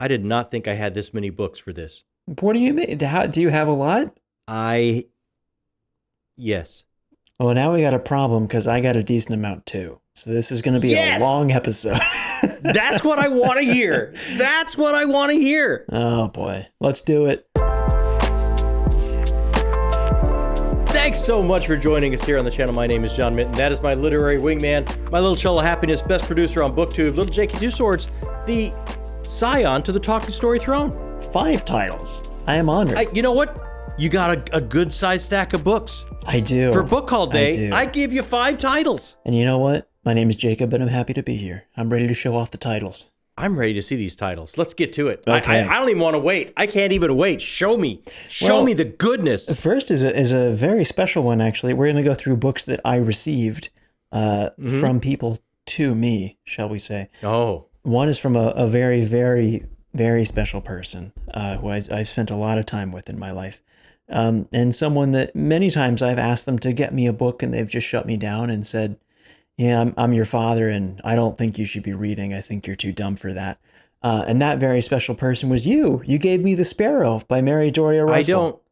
I did not think I had this many books for this. What do you mean? Do you have a lot? Yes. Well, now we got a problem because I got a decent amount too. So this is going to be a long episode. That's what I want to hear. That's what I want to hear. Oh boy. Let's do it. Thanks so much for joining us here on the channel. My name is John Minton. That is my literary wingman, my little chull of happiness, best producer on BookTube, little Jakey Two Swords, the scion to the Talking Story throne. 5 titles. I am honored. You know what? You got a good sized stack of books. I do. For Book Haul Day, I give you 5 titles. And you know what? My name is Jacob, and I'm happy to be here. I'm ready to show off the titles. I'm ready to see these titles. Let's get to it. Okay. I don't even want to wait. I can't even wait. Show me. Show me the goodness. The first is a very special one, actually. We're going to go through books that I received from people to me, shall we say. Oh. One is from a very, very, very special person who I've spent a lot of time with in my life. And someone that many times I've asked them to get me a book and they've just shut me down and said, yeah, I'm your father and I don't think you should be reading. I think you're too dumb for that. And that very special person was you. You gave me The Sparrow by Mary Doria Russell.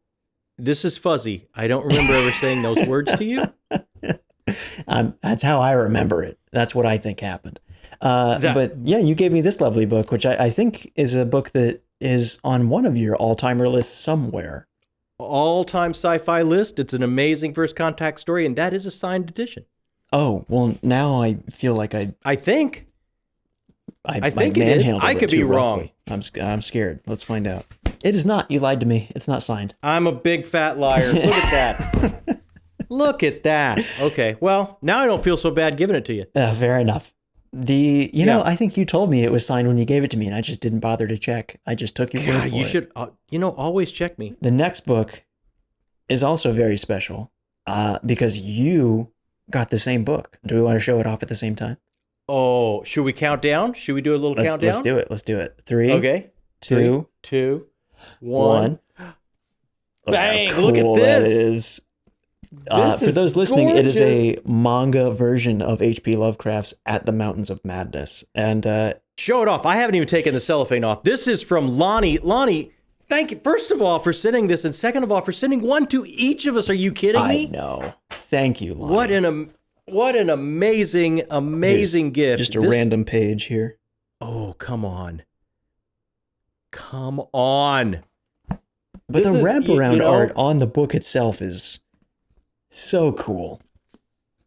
This is fuzzy. I don't remember ever saying those words to you. That's how I remember it. That's what I think happened. But yeah, you gave me this lovely book, which I think is a book that is on one of your all-timer lists somewhere. All-time sci-fi list. It's an amazing first contact story, and that is a signed edition. Oh, well, now I feel like I think it is. I could be wrong. I'm scared. Let's find out. It is not. You lied to me. It's not signed. I'm a big fat liar. Look at that. Look at that. Okay. Well, now I don't feel so bad giving it to you. Fair enough. You know, I think you told me it was signed when you gave it to me, and I just didn't bother to check. I just took your word for it. You should, always check me. The next book is also very special because you got the same book. Do we want to show it off at the same time? Oh, should we count down? Should we do a little countdown? Let's do it. 3, okay. 2, 1. Bang! Look at this. For those listening, gorgeous. It is a manga version of H.P. Lovecraft's At the Mountains of Madness. And show it off. I haven't even taken the cellophane off. This is from Lonnie. Lonnie, thank you, first of all, for sending this, and second of all, for sending one to each of us. Are you kidding me? I know. Thank you, Lonnie. What an amazing gift. Just a random page here. Oh, come on. Come on. But the wraparound art on the book itself is so cool.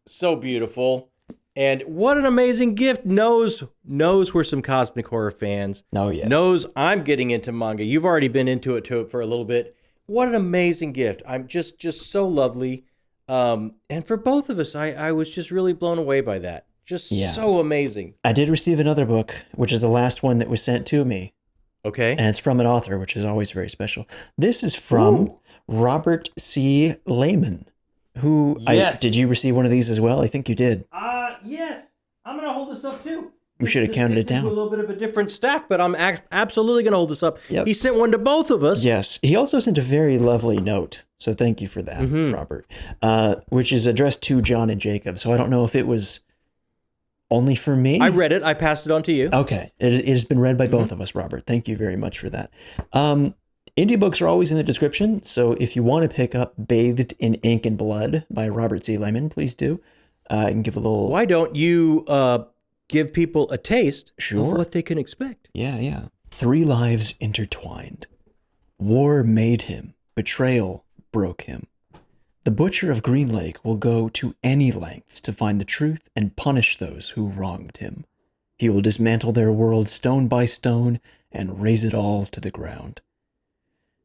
So beautiful. And what an amazing gift. Knows we're some cosmic horror fans. Oh, yeah. Knows I'm getting into manga. You've already been into it for a little bit. What an amazing gift. I'm just so lovely. And for both of us, I was just really blown away by that. So amazing. I did receive another book, which is the last one that was sent to me. Okay. And it's from an author, which is always very special. This is from Robert C. Lehman, who did you receive one of these as well? I think you did. Yes. I'm going to hold this up too. We should have counted it down. A little bit of a different stack, but I'm absolutely going to hold this up. Yep. He sent one to both of us. Yes. He also sent a very lovely note. So thank you for that, Robert, which is addressed to John and Jacob. So I don't know if it was only for me. I read it. I passed it on to you. Okay. It has been read by both of us, Robert. Thank you very much for that. Indie books are always in the description. So if you want to pick up Bathed in Ink and Blood by Robert C. Lehman, please do. I can give a little... Why don't you give people a taste of what they can expect? Yeah. 3 lives intertwined. War made him. Betrayal broke him. The Butcher of Green Lake will go to any lengths to find the truth and punish those who wronged him. He will dismantle their world stone by stone and raze it all to the ground.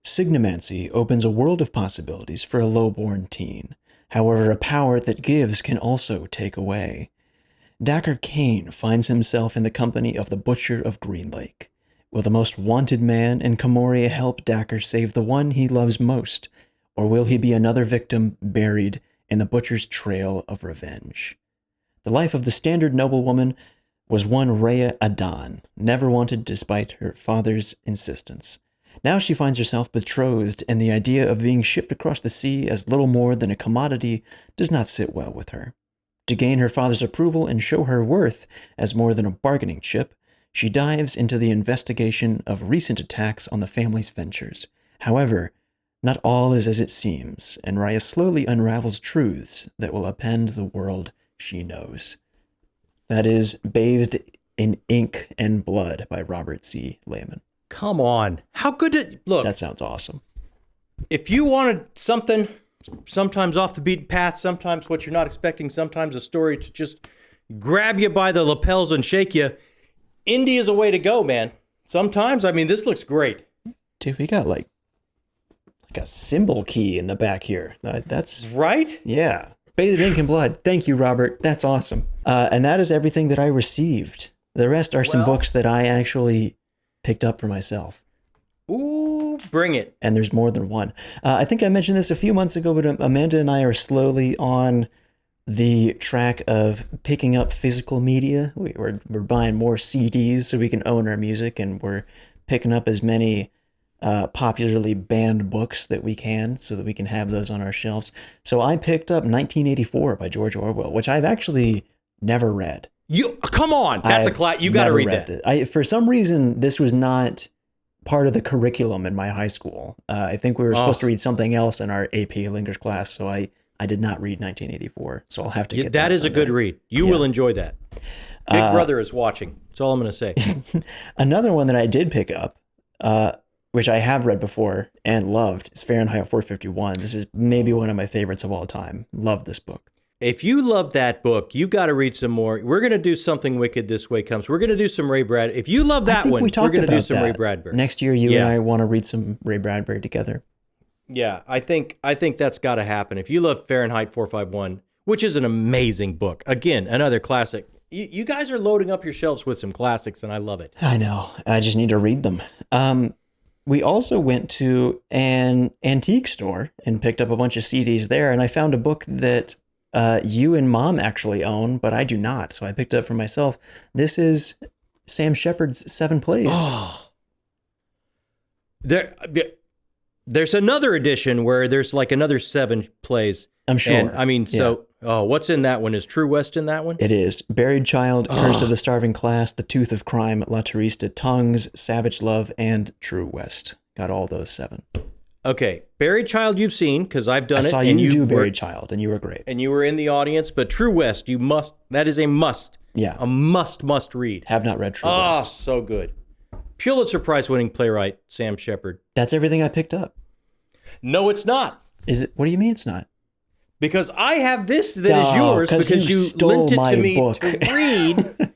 Signomancy opens a world of possibilities for a lowborn teen. However, a power that gives can also take away. Dacker Kane finds himself in the company of the Butcher of Green Lake. Will the most wanted man in Camoria help Dacker save the one he loves most? Or will he be another victim buried in the Butcher's trail of revenge? The life of the standard noblewoman was one Rhea Adan, never wanted despite her father's insistence. Now she finds herself betrothed, and the idea of being shipped across the sea as little more than a commodity does not sit well with her. To gain her father's approval and show her worth as more than a bargaining chip, She dives into the investigation of recent attacks on the family's ventures. However, not all is as it seems, and Raya slowly unravels truths that will upend the world she knows. That is Bathed in Ink and Blood by Robert C. Lehman. Come on. How good it look. That sounds awesome. If you wanted something sometimes off the beaten path, sometimes what you're not expecting, sometimes a story to just grab you by the lapels and shake you, indie is a way to go, man. Sometimes, I mean, this looks great. Dude, we got like a symbol key in the back here. That's right. Yeah. Bathed in Ink and Blood. Thank you, Robert. That's awesome. And that is everything that I received. The rest are some books that I actually picked up for myself. Ooh, bring it. And there's more than one. I think I mentioned this a few months ago, but Amanda and I are slowly on the track of picking up physical media. We're buying more CDs so we can own our music, and we're picking up as many popularly banned books that we can so that we can have those on our shelves. So I picked up 1984 by George Orwell, which I've actually never read. You come on, that's a class. You got to read that. For some reason, this was not part of the curriculum in my high school. I think we were supposed to read something else in our AP English class, so I did not read 1984. So I'll have to get that. That is a good read. You will enjoy that. Big Brother is watching. That's all I'm going to say. Another one that I did pick up, which I have read before and loved, is Fahrenheit 451. This is maybe one of my favorites of all time. Love this book. If you love that book, you've got to read some more. We're going to do Something Wicked This Way Comes. We're going to do some Ray Bradbury. If you love that one, we're going to do some Ray Bradbury. Next year, you and I want to read some Ray Bradbury together. Yeah, I think that's got to happen. If you love Fahrenheit 451, which is an amazing book, again, another classic. You guys are loading up your shelves with some classics, and I love it. I know. I just need to read them. We also went to an antique store and picked up a bunch of CDs there, and I found a book that you and Mom actually own, but I do not. So I picked it up for myself. This is Sam Shepard's 7 Plays. Oh. There's another edition where there's like another 7 plays. I'm sure. And, I mean, what's in that one? Is True West in that one? It is. Buried Child, Curse of the Starving Class, The Tooth of Crime, La Turista, Tongues, Savage Love, and True West. Got all those 7. Okay, Buried Child you've seen, because I've done it. I saw you do Buried Child, and you were great. And you were in the audience, but True West, that is a must. Yeah. A must read. Have not read True West. Oh, so good. Pulitzer Prize winning playwright, Sam Shepard. That's everything I picked up. No, it's not. Is it? What do you mean it's not? Because I have this that is yours because you lent it to me to read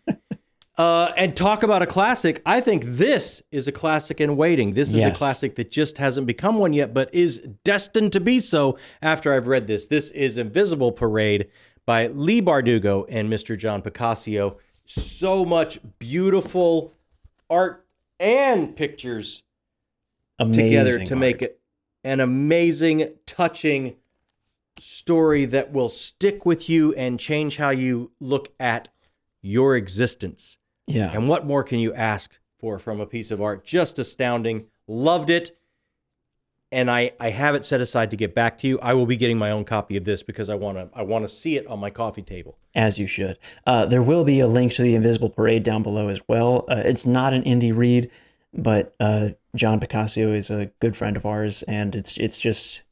and talk about a classic. I think this is a classic in waiting. This is a classic that just hasn't become one yet, but is destined to be so after I've read this. This is Invisible Parade by Lee Bardugo and Mr. John Picasso. So much beautiful art and pictures together to make it an amazing, touching story that will stick with you and change how you look at your existence. Yeah. And what more can you ask for from a piece of art? Just astounding. Loved it. And I have it set aside to get back to you. I will be getting my own copy of this because I want to see it on my coffee table. As you should. There will be a link to the Invisible Parade down below as well. It's not an indie read, but John Picasso is a good friend of ours, and it's just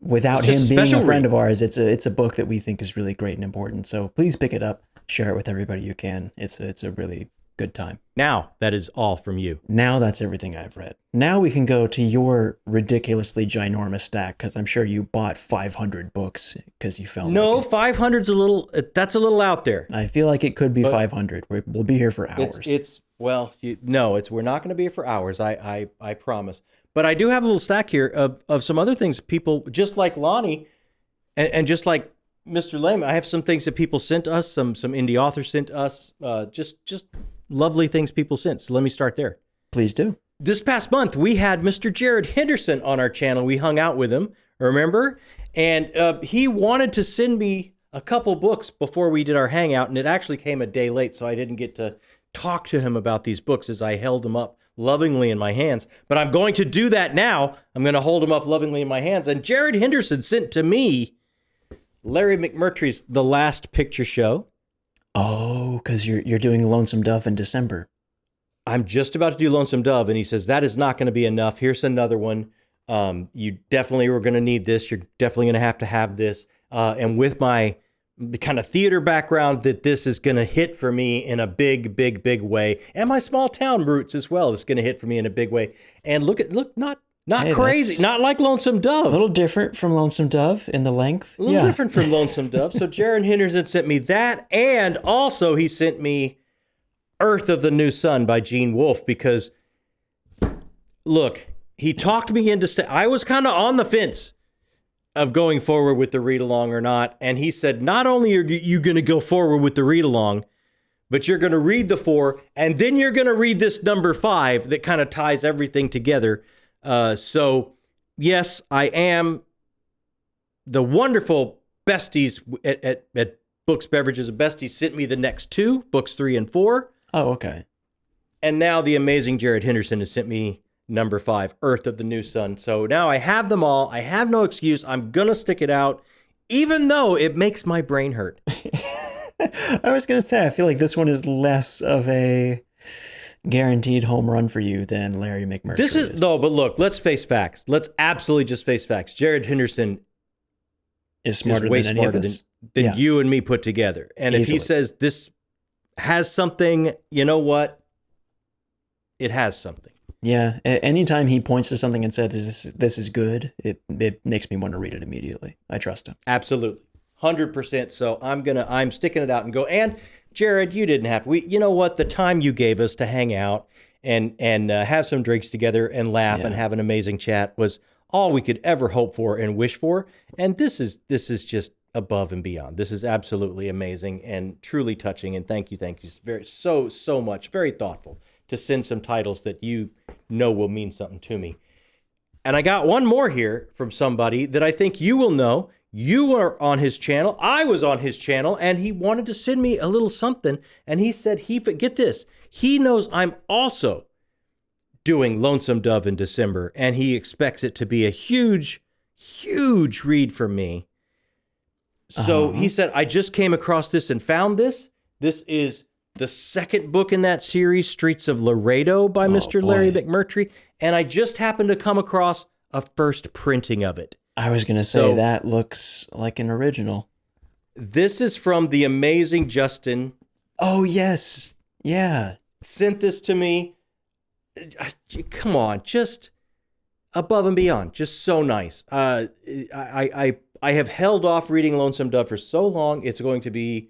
without him being a friend of ours, it's a book that we think is really great and important. So please pick it up, share it with everybody you can. It's a really good time. Now that is all from you. Now that's everything I've read. Now we can go to your ridiculously ginormous stack, because I'm sure you bought 500 books because you felt like it. 500's that's a little out there. I feel like it could be 500. We'll be here for hours. We're not going to be here for hours. I promise. But I do have a little stack here of some other things people, just like Lonnie and just like Mr. Lehman. I have some things that people sent us, some indie authors sent us, just lovely things people sent. So let me start there. Please do. This past month, we had Mr. Jared Henderson on our channel. We hung out with him, remember? And he wanted to send me a couple books before we did our hangout, and it actually came a day late, so I didn't get to talk to him about these books as I held them up lovingly in my hands. But I'm going to do that now. I'm going to hold them up lovingly in my hands. And Jared Henderson sent to me Larry McMurtry's The Last Picture Show. Oh, because you're doing Lonesome Dove in December. I'm just about to do Lonesome Dove. And he says, that is not going to be enough. Here's another one. You definitely were going to need this. You're definitely going to have this. And with my kind of theater background, that this is going to hit for me in a big, big, big way. And my small town roots as well. It's going to hit for me in a big way. And look, not hey, crazy, not like Lonesome Dove. A little different from Lonesome Dove in the length. A little different from Lonesome Dove. So Jared Henderson sent me that. And also he sent me Earth of the New Sun by Gene Wolfe, because look, he talked me into I was kind of on the fence of going forward with the read along or not. And he said, not only are you going to go forward with the read along, but you're going to read the 4, and then you're going to read this number 5 that kind of ties everything together. So yes, I am. The wonderful Besties at Books, Beverages, and Besties sent me the next 2, books 3 and 4. Oh, okay. And now the amazing Jared Henderson has sent me number 5, Earth of the New Sun. So now I have them all. I have no excuse. I'm going to stick it out, even though it makes my brain hurt. I was going to say, I feel like this one is less of a guaranteed home run for you than Larry McMurtry. This is, no, but look, let's face facts. Let's absolutely just face facts. Jared Henderson is smarter way than smarter any of us. than you and me put together. And Easily. if he says this has something, you know what? It has something. Yeah, anytime he points to something and says this is good, it makes me want to read it immediately. I trust him. Absolutely. 100%. So I'm sticking it out and go. And Jared, you didn't have you know what? The time you gave us to hang out and have some drinks together and laugh and have an amazing chat was all we could ever hope for and wish for. And this is just above and beyond. This is absolutely amazing and truly touching. And thank you so much. Very thoughtful to send some titles that you know will mean something to me. And I got one more here from somebody that I think you will know. You were on his channel. I was on his channel, and he wanted to send me a little something. And he said, get this, he knows I'm also doing Lonesome Dove in December, and he expects it to be a huge, huge read for me. So he said, I just came across this and found this. This is the second book in that series, Streets of Laredo by Mr. Larry McMurtry. And I just happened to come across a first printing of it. I was going to say that looks like an original. This is from the amazing Justin. Oh, yes. Yeah. Sent this to me. Come on, just above and beyond. Just so nice. I have held off reading Lonesome Dove for so long. It's going to be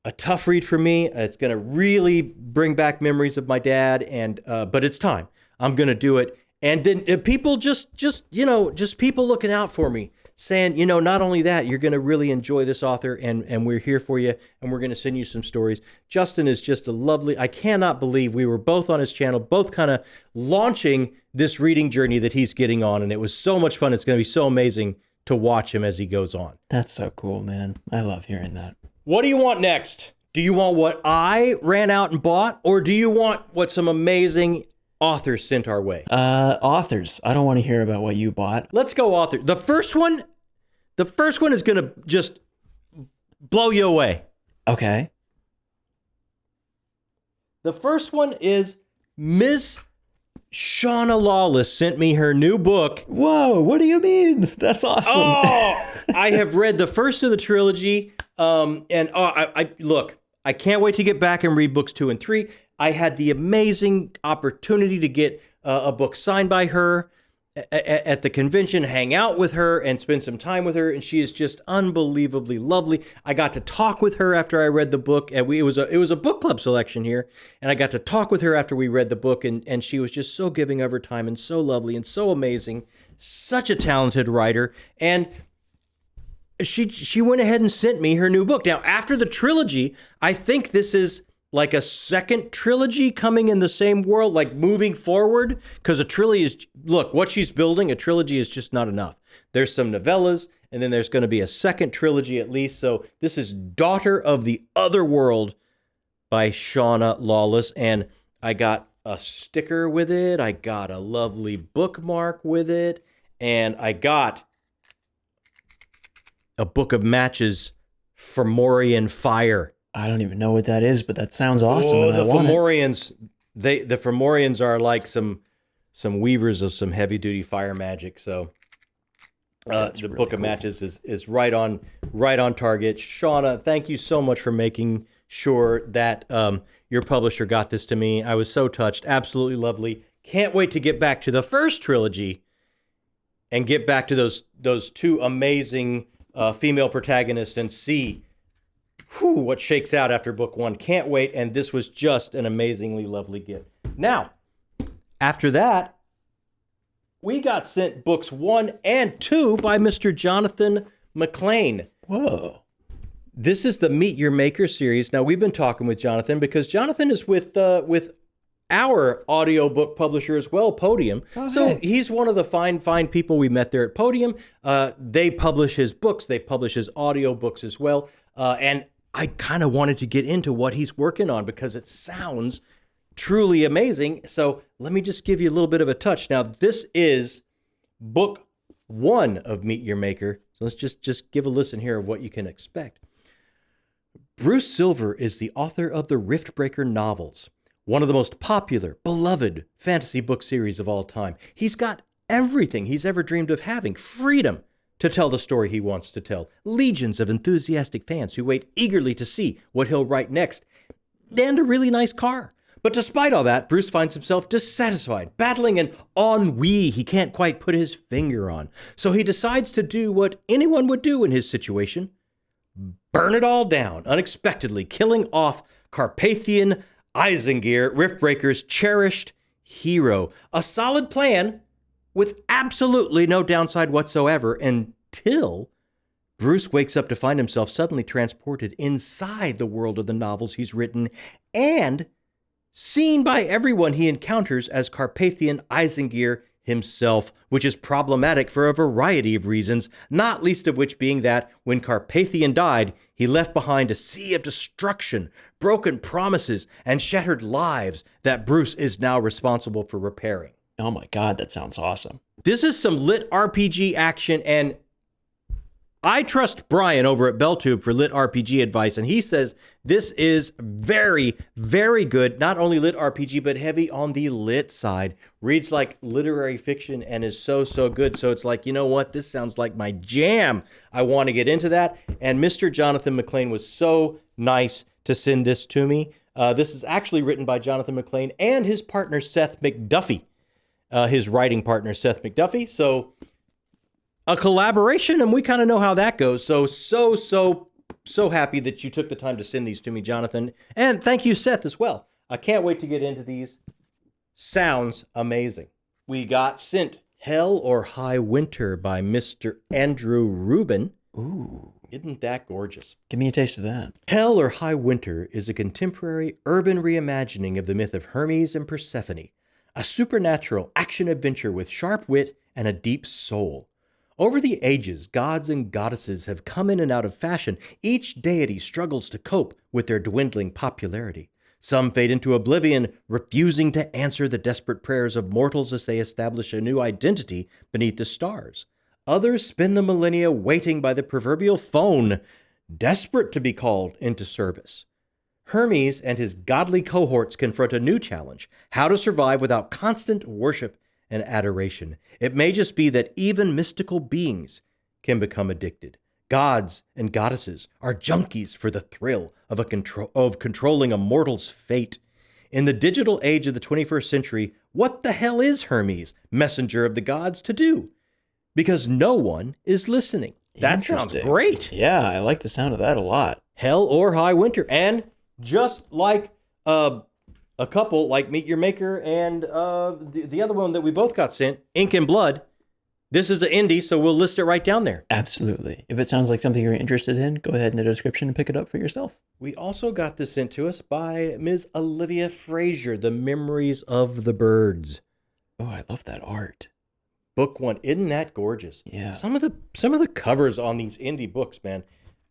a tough read for me. It's going to really bring back memories of my dad, but it's time. I'm going to do it. And then people just people looking out for me, saying, not only that, you're going to really enjoy this author, and we're here for you, and we're going to send you some stories. Justin is just a lovely, I cannot believe we were both on his channel, both kind of launching this reading journey that he's getting on, and it was so much fun. It's going to be so amazing to watch him as he goes on. That's so cool, man. I love hearing that. What do you want next? Do you want what I ran out and bought, or do you want what some amazing authors sent our way? Authors. I don't want to hear about what you bought. Let's go author. The first one is going to just blow you away. Okay. The first one is Miss Shauna Lawless sent me her new book. Whoa, what do you mean? That's awesome. Oh, I have read the first of the trilogy. I can't wait to get back and read books 2 and 3. I had the amazing opportunity to get a book signed by her at the convention, hang out with her and spend some time with her. And she is just unbelievably lovely. I got to talk with her after I read the book, and it was a book club selection here. And I got to talk with her after we read the book, and she was just so giving of her time and so lovely and so amazing. Such a talented writer. And she went ahead and sent me her new book. Now, after the trilogy, I think this is like a second trilogy coming in the same world, like moving forward, because a trilogy is, look, what she's building, a trilogy is just not enough. There's some novellas, and then there's going to be a second trilogy at least. So this is Daughter of the Other World by Shauna Lawless, and I got a sticker with it. I got a lovely bookmark with it, and I got a book of matches, Fomorian Fire. I don't even know what that is, but that sounds awesome. Oh, the Fomorians, The Fomorians are like some weavers of some heavy duty fire magic. So the really Book of cool. Matches is right on target. Shauna, thank you so much for making sure that your publisher got this to me. I was so touched. Absolutely lovely. Can't wait to get back to the first trilogy and get back to those two amazing female protagonists and see what shakes out after book one. Can't wait. And this was just an amazingly lovely gift. Now, after that, we got sent books 1 and 2 by Mr. Jonathan McLean. Whoa. This is the Meet Your Maker series. Now, we've been talking with Jonathan because Jonathan is with our audiobook publisher as well, Podium. Oh, so hey. he's one of the fine people we met there at Podium. They publish his books. They publish his audiobooks as well. And I kind of wanted to get into what he's working on because it sounds truly amazing. So let me just give you a little bit of a touch. Now, this is book 1 of Meet Your Maker. So let's just give a listen here of what you can expect. Bruce Silver is the author of the Riftbreaker novels, one of the most popular, beloved fantasy book series of all time. He's got everything he's ever dreamed of having: freedom to tell the story he wants to tell, legions of enthusiastic fans who wait eagerly to see what he'll write next, and a really nice car. But despite all that, Bruce finds himself dissatisfied, battling an ennui he can't quite put his finger on. So he decides to do what anyone would do in his situation: burn it all down, unexpectedly killing off Carpathian Isengir, Riftbreaker's cherished hero. A solid plan with absolutely no downside whatsoever until Bruce wakes up to find himself suddenly transported inside the world of the novels he's written and seen by everyone he encounters as Carpathian Isengir himself, which is problematic for a variety of reasons, not least of which being that when Carpathian died, he left behind a sea of destruction, broken promises, and shattered lives that Bruce is now responsible for repairing. Oh my God, that sounds awesome. This is some lit RPG action, and I trust Brian over at BellTube for lit RPG advice, and he says this is very, very good. Not only lit RPG, but heavy on the lit side. Reads like literary fiction and is so, so good. So it's like, you know what? This sounds like my jam. I want to get into that. And Mr. Jonathan McLean was so nice to send this to me. This is actually written by Jonathan McLean and his partner, Seth McDuffie. His writing partner, Seth McDuffie. So a collaboration, and we kind of know how that goes. So happy that you took the time to send these to me, Jonathan. And thank you, Seth, as well. I can't wait to get into these. Sounds amazing. We got sent Hell or High Winter by Mr. Andrew Rubin. Ooh. Isn't that gorgeous? Give me a taste of that. Hell or High Winter is a contemporary urban reimagining of the myth of Hermes and Persephone, a supernatural action-adventure with sharp wit and a deep soul. Over the ages, gods and goddesses have come in and out of fashion. Each deity struggles to cope with their dwindling popularity. Some fade into oblivion, refusing to answer the desperate prayers of mortals as they establish a new identity beneath the stars. Others spend the millennia waiting by the proverbial phone, desperate to be called into service. Hermes and his godly cohorts confront a new challenge: how to survive without constant worship and adoration. It may just be that even mystical beings can become addicted. Gods and goddesses are junkies for the thrill of controlling a mortal's fate. In the digital age of the 21st century, what the hell is Hermes, messenger of the gods, to do? Because no one is listening. That sounds great. Yeah, I like the sound of that a lot. Hell or High Winter. And just like a couple like Meet Your Maker and the other one that we both got sent, Ink and Blood, this is an indie, so we'll list it right down there. Absolutely. If it sounds like something you're interested in, go ahead in the description and pick it up for yourself. We also got this sent to us by Ms. Olivia Frazier, The Memories of the Birds. Oh, I love that art. Book 1, isn't that gorgeous? Yeah. Some of the covers on these indie books, man,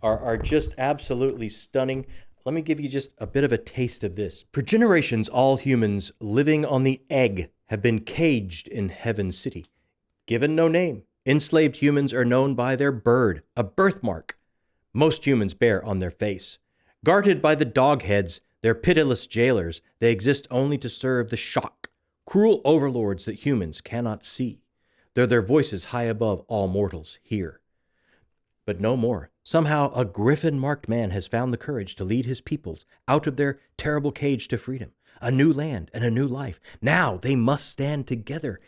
are just absolutely stunning. Let me give you just a bit of a taste of this. For generations, all humans living on the egg have been caged in Heaven City. Given no name, enslaved humans are known by their bird, a birthmark most humans bear on their face. Guarded by the dog heads, They're pitiless jailers. They exist only to serve the shock, cruel overlords that humans cannot see. They're their voices high above all mortals here. But no more. Somehow a griffin-marked man has found the courage to lead his peoples out of their terrible cage to freedom, a new land and a new life. Now they must stand together.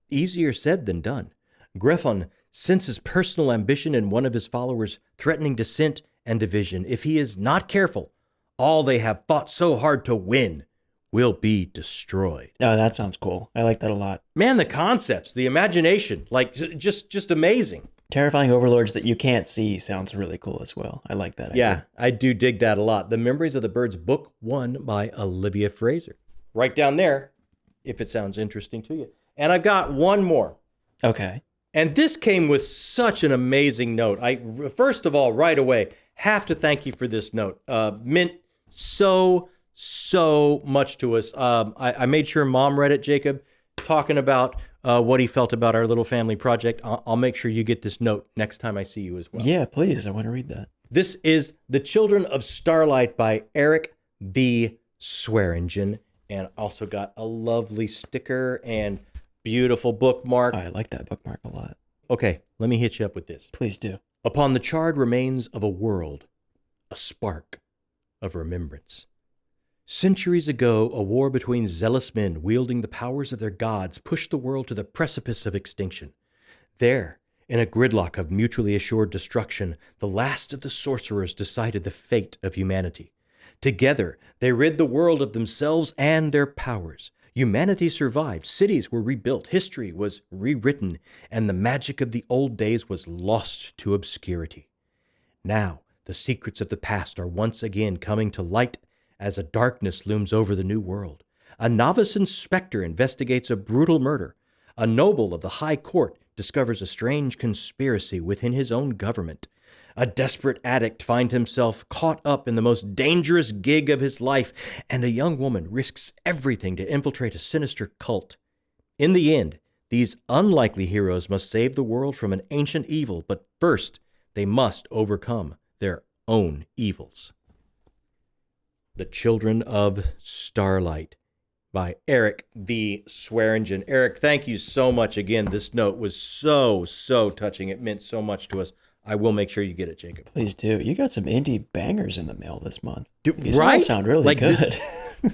Easier said than done. Griffon senses personal ambition in one of his followers, threatening dissent and division. If he is not careful, all they have fought so hard to win will be destroyed. Oh, that sounds cool. I like that a lot. Man, the concepts, the imagination, like just amazing. Terrifying overlords that you can't see sounds really cool as well. I like that. Yeah, I do dig that a lot. The Memories of the Birds, Book 1 by Olivia Fraser. Right down there, if it sounds interesting to you. And I've got one more. Okay. And this came with such an amazing note. First of all, right away, have to thank you for this note. Meant so much to us. I made sure Mom read it, Jacob, talking about what he felt about our little family project. I'll make sure you get this note next time I see you as well. Yeah, please. I want to read that. This is The Children of Starlight by Eric V. Swearingen, and also got a lovely sticker and beautiful bookmark. Oh, I like that bookmark a lot. Okay, let me hit you up with this. Please do. Upon the charred remains of a world, a spark of remembrance. Centuries ago, a war between zealous men wielding the powers of their gods pushed the world to the precipice of extinction. There, in a gridlock of mutually assured destruction, the last of the sorcerers decided the fate of humanity. Together, they rid the world of themselves and their powers. Humanity survived, cities were rebuilt, history was rewritten, and the magic of the old days was lost to obscurity. Now, the secrets of the past are once again coming to light as a darkness looms over the new world. A novice inspector investigates a brutal murder. A noble of the high court discovers a strange conspiracy within his own government. A desperate addict finds himself caught up in the most dangerous gig of his life, and a young woman risks everything to infiltrate a sinister cult. In the end, these unlikely heroes must save the world from an ancient evil, but first, they must overcome their own evils. The Children of Starlight by Eric V. Swearingen. Eric, thank you so much again. This note was so touching. It meant so much to us. I will make sure you get it, Jacob. Please do. You got some indie bangers in the mail this month. These all sound really good.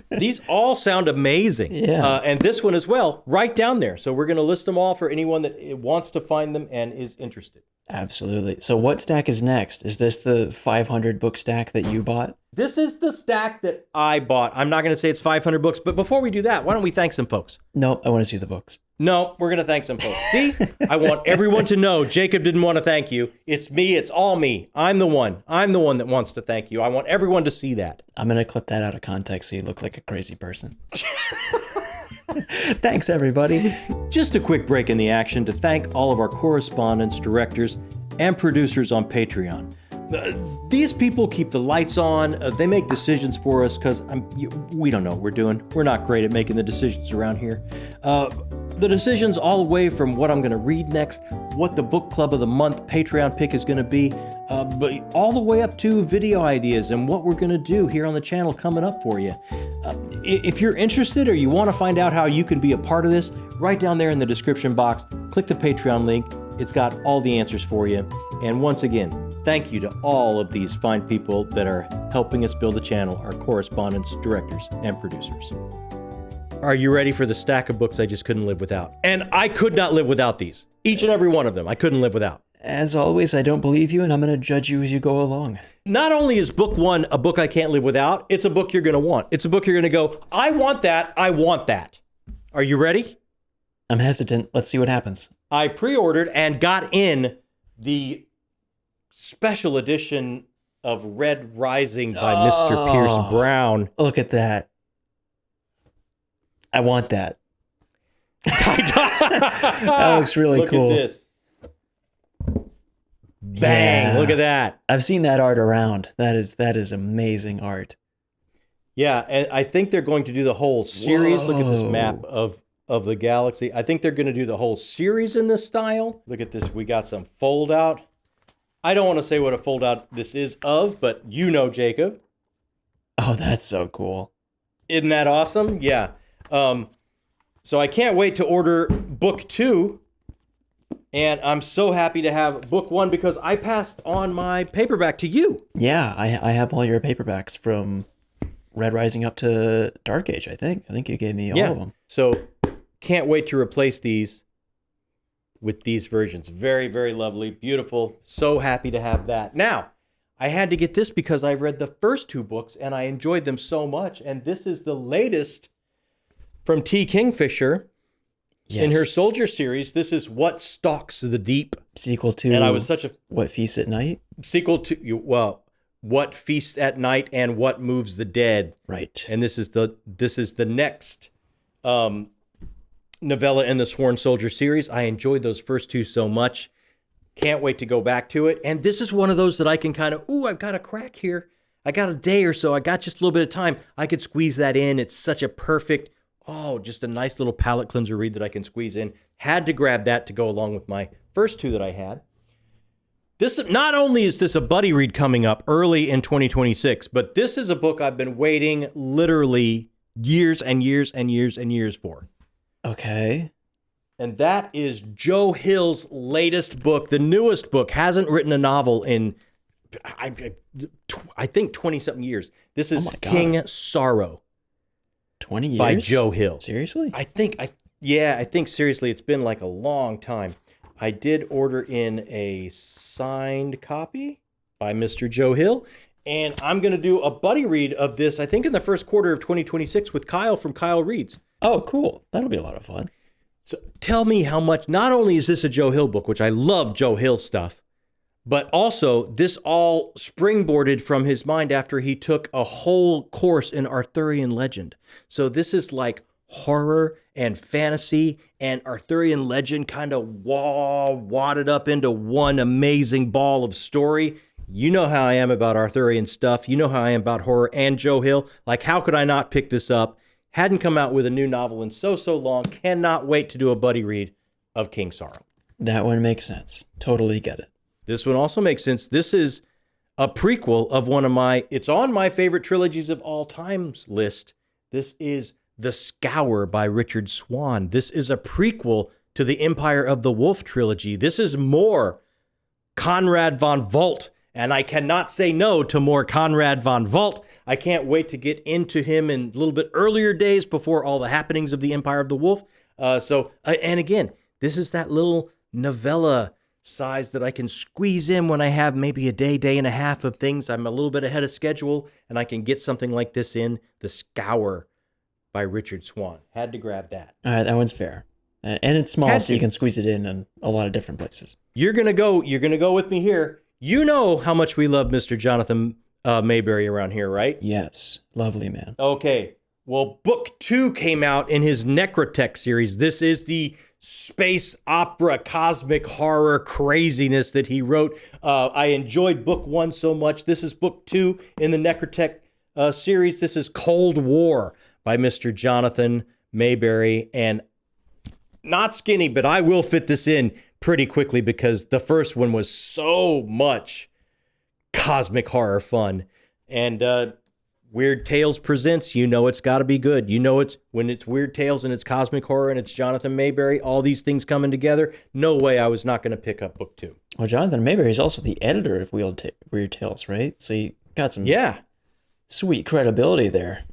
These all sound amazing. Yeah. And this one as well, right down there. So we're going to list them all for anyone that wants to find them and is interested. Absolutely. So what stack is next? Is this the 500 book stack that you bought? This is the stack that I bought. I'm not going to say it's 500 books, but before we do that, why don't we thank some folks? No, I want to see the books. No, we're going to thank some folks. See, I want everyone to know Jacob didn't want to thank you. It's me. It's all me. I'm the one that wants to thank you. I want everyone to see that. I'm going to clip that out of context so you look like a crazy person. Thanks, everybody. Just a quick break in the action to thank all of our correspondents, directors, and producers on Patreon. These people keep the lights on. They make decisions for us because we don't know what we're doing. We're not great at making the decisions around here. The decisions all the way from what I'm going to read next, what the book club of the month Patreon pick is going to be, but all the way up to video ideas and what we're going to do here on the channel coming up for you. If you're interested or you want to find out how you can be a part of this, right down there in the description box, click the Patreon link. It's got all the answers for you. And once again, thank you to all of these fine people that are helping us build the channel, our correspondents, directors, and producers. Are you ready for the stack of books I just couldn't live without? And I could not live without these. Each and every one of them, I couldn't live without. As always, I don't believe you, and I'm going to judge you as you go along. Not only is book one a book I can't live without, it's a book you're going to want. It's a book you're going to go, I want that, I want that. Are you ready? I'm hesitant. Let's see what happens. I pre-ordered and got in the special edition of Red Rising by Mr. Pierce Brown. Look at that. I want that. That looks really cool. Look at this. Bang, Yeah. look at that. I've seen that art around. That is amazing art. Yeah, and I think they're going to do the whole series. Look at this Whoa. map of the galaxy. I think they're going to do the whole series in this style. Look at this. We got some fold out. I don't want to say what a fold out this is of, but you know, Jacob. Oh, that's so cool. Isn't that awesome? Yeah. So I can't wait to order book 2. And I'm so happy to have book 1 because I passed on my paperback to you. Yeah, I have all your paperbacks from Red Rising up to Dark Age, I think. I think you gave me all of them. So can't wait to replace these with these versions. Very, very lovely, beautiful. So happy to have that. Now, I had to get this because I read the first 2 books and I enjoyed them so much. And this is the latest from T. Kingfisher in her Soldier series. This is What Stalks the Deep. Sequel to and I was such a What Feasts at Night? Sequel to, well, What Feasts at Night and What Moves the Dead. Right. And this is the next novella in the Sworn Soldier series. I enjoyed those first 2 so much. Can't wait to go back to it. And this is one of those that I can kind of, I've got a crack here. I got a day or so. I got just a little bit of time. I could squeeze that in. It's such a perfect, just a nice little palate cleanser read that I can squeeze in. Had to grab that to go along with my first 2 that I had. This, not only is this a buddy read coming up early in 2026, but this is a book I've been waiting literally years and years and years and years for. Okay. And that is Joe Hill's latest book, the newest book. Hasn't written a novel in, I think, 20-something years. This is King Sorrow. 20 years? By Joe Hill. Seriously? I think seriously, it's been like a long time. I did order in a signed copy by Mr. Joe Hill, and I'm going to do a buddy read of this, I think, in the first quarter of 2026 with Kyle from Kyle Reads. Oh, cool. That'll be a lot of fun. So tell me how much, not only is this a Joe Hill book, which I love Joe Hill stuff, but also this all springboarded from his mind after he took a whole course in Arthurian legend. So this is like horror and fantasy and Arthurian legend kind of wadded up into one amazing ball of story. You know how I am about Arthurian stuff. You know how I am about horror and Joe Hill. Like, how could I not pick this up? Hadn't come out with a new novel in so long. Cannot wait to do a buddy read of King Sorrow. That one makes sense. Totally get it. This one also makes sense. This is a prequel of it's on my favorite trilogies of all times list. This is The Scour by Richard Swan. This is a prequel to the Empire of the Wolf trilogy. This is more Conrad von Volt, and I cannot say no to more Conrad von Volt. I can't wait to get into him in a little bit earlier days before all the happenings of the Empire of the Wolf. And again, this is that little novella size that I can squeeze in when I have maybe a day and a half of things. I'm a little bit ahead of schedule, and I can get something like this in. The Scour by Richard Swan. Had to grab that. All right, that one's fair. And it's small, so you can squeeze it in a lot of different places. You're gonna go with me here. You know how much we love Mr. Jonathan Mayberry around here, right? Yes. Lovely man. Okay. Well, book 2 came out in his Necrotech series. This is the space opera, cosmic horror craziness that he wrote. I enjoyed book 1 so much. This is book 2 in the Necrotech series. This is Cold War by Mr. Jonathan Mayberry. And not skinny, but I will fit this in pretty quickly because the first one was so much cosmic horror fun. And Weird Tales presents, you know it's got to be good. You know when it's Weird Tales and it's cosmic horror and it's Jonathan Mayberry, all these things coming together, no way I was not going to pick up book 2. Well, Jonathan Mayberry is also the editor of Weird Tales, right? So he got some sweet credibility there.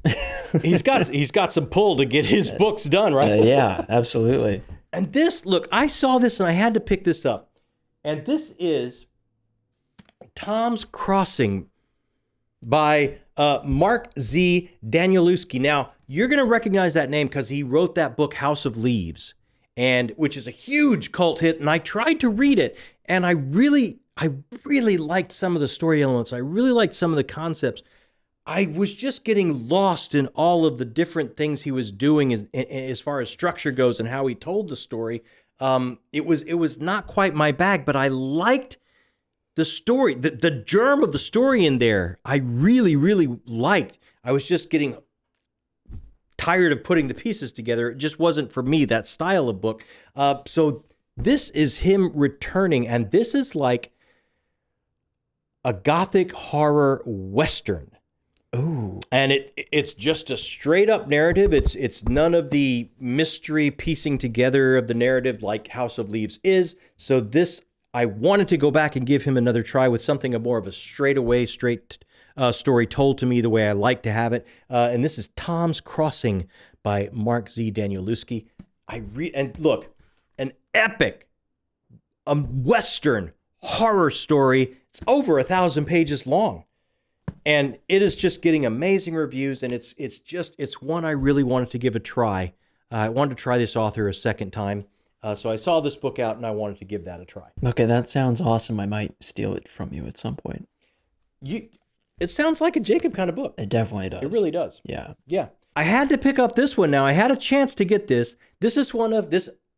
he's got some pull to get his books done, right? Yeah, absolutely. And this, look, I saw this and I had to pick this up. And this is Tom's Crossing by Mark Z. Danielewski. Now, you're going to recognize that name because he wrote that book, House of Leaves, which is a huge cult hit. And I tried to read it, and I really liked some of the story elements. I really liked some of the concepts. I was just getting lost in all of the different things he was doing as far as structure goes and how he told the story. It was not quite my bag, but I liked the story, the germ of the story in there. I really, really liked. I was just getting tired of putting the pieces together. It just wasn't for me, that style of book. So this is him returning, and this is like a gothic horror Western. Ooh. And it's just a straight up narrative. It's none of the mystery piecing together of the narrative like House of Leaves is. So this, I wanted to go back and give him another try with something more of a straight story told to me the way I like to have it. And this is Tom's Crossing by Mark Z. Danielewski. And look, an epic, Western horror story. It's over 1,000 pages long. And it is just getting amazing reviews, and it's one I really wanted to give a try. I wanted to try this author a second time. So I saw this book out, and I wanted to give that a try. Okay, that sounds awesome. I might steal it from you at some point. It sounds like a Jacob kind of book. It definitely does. It really does. Yeah. Yeah. I had to pick up this one now. I had a chance to get this. This is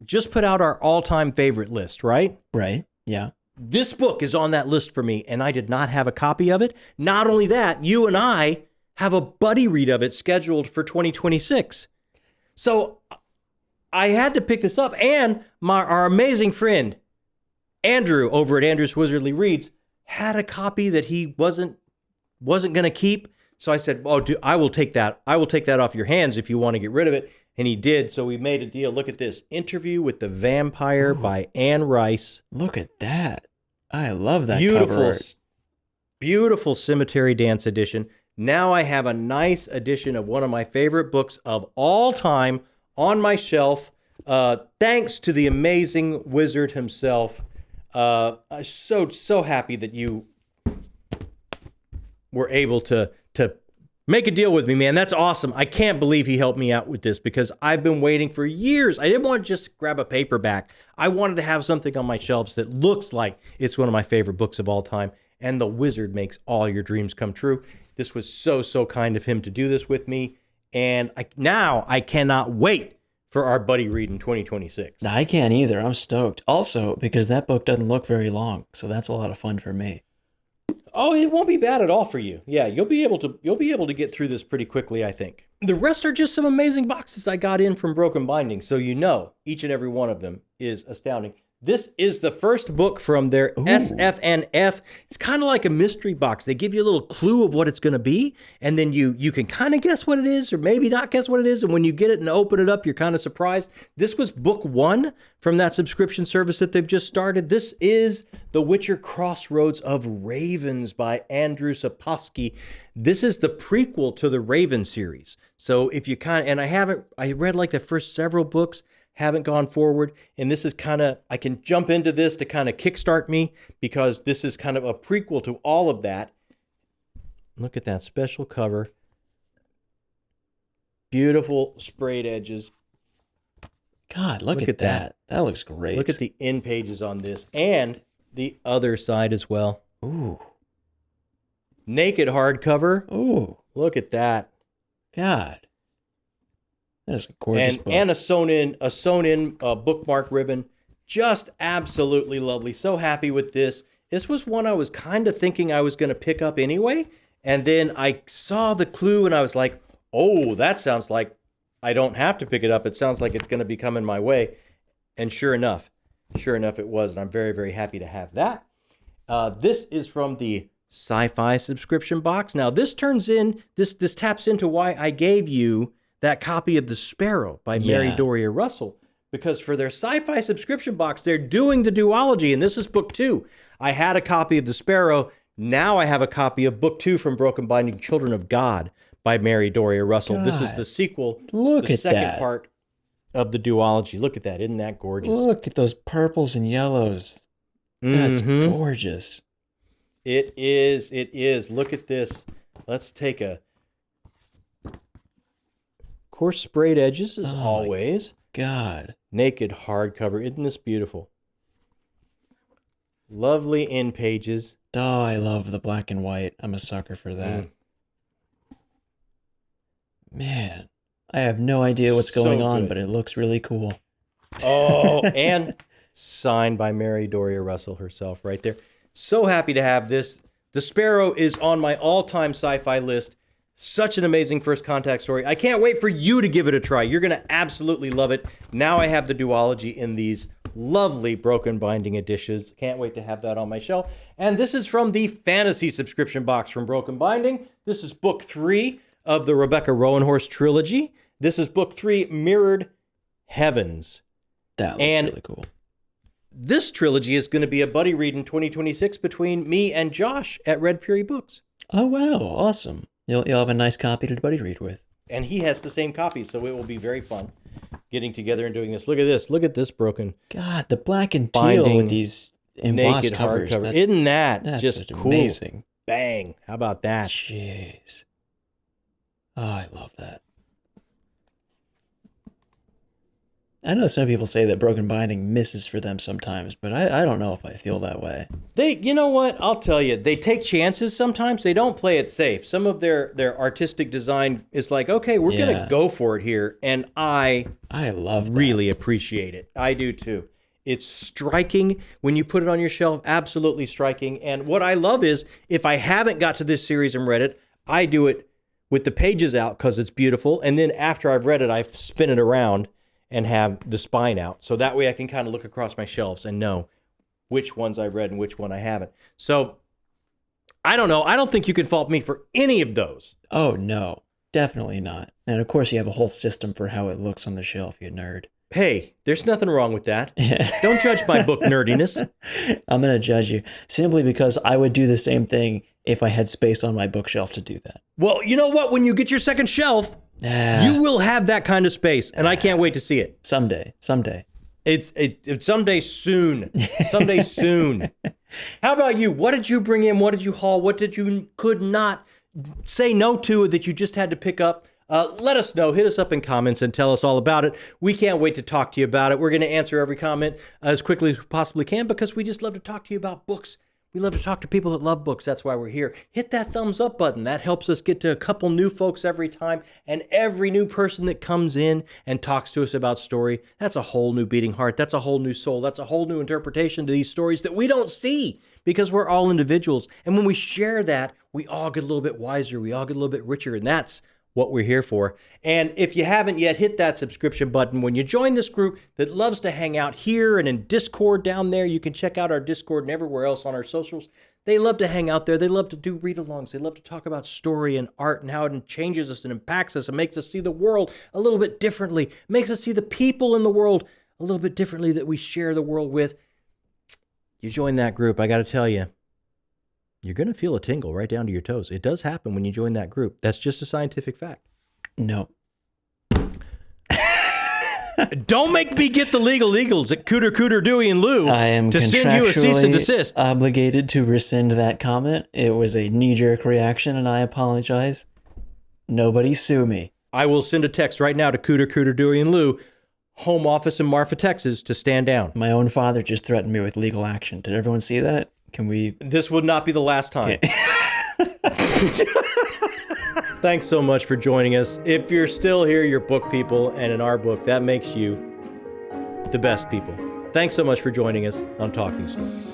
just put out our all-time favorite list, right? Right, yeah. This book is on that list for me, and I did not have a copy of it. Not only that, you and I have a buddy read of it scheduled for 2026. So I had to pick this up, and our amazing friend, Andrew, over at Andrew's Wizardly Reads, had a copy that he wasn't going to keep. So I said, "Oh, dude, I will take that. I will take that off your hands if you want to get rid of it." And he did. So we made a deal. Look at this. Interview with the Vampire by Anne Rice. Look at that. I love that beautiful cover art. Beautiful Cemetery Dance edition. Now I have a nice edition of one of my favorite books of all time on my shelf. Thanks to the amazing wizard himself. I'm so happy that you were able to make a deal with me, man. That's awesome. I can't believe he helped me out with this because I've been waiting for years. I didn't want to just grab a paperback. I wanted to have something on my shelves that looks like it's one of my favorite books of all time. And the wizard makes all your dreams come true. This was so kind of him to do this with me. And I cannot wait for our buddy read in 2026. I can't either. I'm stoked. Also, because that book doesn't look very long. So that's a lot of fun for me. Oh, it won't be bad at all for you. Yeah, you'll be able to get through this pretty quickly, I think. The rest are just some amazing boxes I got in from Broken Binding, so each and every one of them is astounding. This is the first book from their SFNF. It's kind of like a mystery box. They give you a little clue of what it's going to be, and then you can kind of guess what it is or maybe not guess what it is, and when you get it and open it up, you're kind of surprised. This was book 1 from that subscription service that they've just started. This is The Witcher Crossroads of Ravens by Andrew Sapkowski. This is the prequel to the Raven series. So if you I read like the first several books, haven't gone forward, and this is I can jump into this to kind of kickstart me because this is kind of a prequel to all of that. Look at that special cover. Beautiful sprayed edges. God, look at that. That looks great. Look at the end pages on this and the other side as well. Ooh. Naked hardcover. Ooh. Look at that. God. That is a gorgeous book. And a sewn in bookmark ribbon. Just absolutely lovely. So happy with this. This was one I was kind of thinking I was going to pick up anyway. And then I saw the clue and I was like, oh, that sounds like I don't have to pick it up. It sounds like it's going to be coming my way. And sure enough it was. And I'm very, very happy to have that. This is from the Sci-Fi subscription box. Now this taps into why I gave you that copy of The Sparrow by Mary Doria Russell, because for their Sci-Fi subscription box, they're doing the duology, and this is book 2. I had a copy of The Sparrow. Now I have a copy of book 2 from Broken Binding, Children of God by Mary Doria Russell. God. This is the sequel, the second part of the duology. Look at that. Isn't that gorgeous? Look at those purples and yellows. That's gorgeous. It is. Look at this. Let's take a... Of course, sprayed edges as always. God. Naked hardcover. Isn't this beautiful? Lovely end pages. Oh, I love the black and white. I'm a sucker for that. Man, I have no idea what's going on, but it looks really cool. Oh, and signed by Mary Doria Russell herself right there. So happy to have this. The Sparrow is on my all-time sci-fi list. Such an amazing first contact story. I can't wait for you to give it a try. You're going to absolutely love it. Now I have the duology in these lovely broken binding editions. Can't wait to have that on my shelf. And this is from the fantasy subscription box from Broken Binding. This is book 3 of the Rebecca Rowanhorse trilogy. This is book 3, Mirrored Heavens. That looks really cool. This trilogy is going to be a buddy read in 2026 between me and Josh at Red Fury Books. Oh, wow. Awesome. You'll have a nice copy to buddy read with. And he has the same copy, so it will be very fun getting together and doing this. Look at this. Look at this broken. God, the black and teal with these embossed naked covers. hardcover. Isn't that's just cool? Amazing. Bang. How about that? Jeez. Oh, I love that. I know some people say that Broken Binding misses for them sometimes, but I don't know if I feel that way. You know what? I'll tell you. They take chances sometimes. They don't play it safe. Some of their artistic design is like, okay, we're going to go for it here. And I love that. Really appreciate it. I do too. It's striking when you put it on your shelf. Absolutely striking. And what I love is if I haven't got to this series and read it, I do it with the pages out because it's beautiful. And then after I've read it, I spin it around and have the spine out. So that way I can kind of look across my shelves and know which ones I've read and which one I haven't. So I don't know. I don't think you can fault me for any of those. Oh, no, definitely not. And of course you have a whole system for how it looks on the shelf, you nerd. Hey, there's nothing wrong with that. Don't judge my book nerdiness. I'm going to judge you simply because I would do the same thing if I had space on my bookshelf to do that. Well, you know what? When you get your second shelf, you will have that kind of space, and I can't wait to see it. Someday. It's someday soon. Someday soon. How about you? What did you bring in? What did you haul? What did you could not say no to that you just had to pick up? Let us know. Hit us up in comments and tell us all about it. We can't wait to talk to you about it. We're going to answer every comment as quickly as we possibly can because we just love to talk to you about books. We love to talk to people that love books. That's why we're here. Hit that thumbs up button. That helps us get to a couple new folks every time. And every new person that comes in and talks to us about story, that's a whole new beating heart. That's a whole new soul. That's a whole new interpretation to these stories that we don't see because we're all individuals. And when we share that, we all get a little bit wiser. We all get a little bit richer. And that's what we're here for. And if you haven't yet, hit that subscription button. When you join this group that loves to hang out here and in Discord down there, you can check out our Discord and everywhere else on our socials. They love to hang out there. They love to do read-alongs. They love to talk about story and art and how it changes us and impacts us and makes us see the world a little bit differently, makes us see the people in the world a little bit differently that we share the world with. You join that group, I got to tell you, you're going to feel a tingle right down to your toes. It does happen when you join that group. That's just a scientific fact. No. Don't make me get the legal eagles at Cooter, Dewey, and Lou I am to send you a cease and desist. Obligated to rescind that comment. It was a knee-jerk reaction, and I apologize. Nobody sue me. I will send a text right now to Cooter, Dewey, and Lou, home office in Marfa, Texas, to stand down. My own father just threatened me with legal action. Did everyone see that? Can we... This would not be the last time. Thanks so much for joining us. If you're still here, you're book people, and in our book, that makes you the best people. Thanks so much for joining us on Talking Story.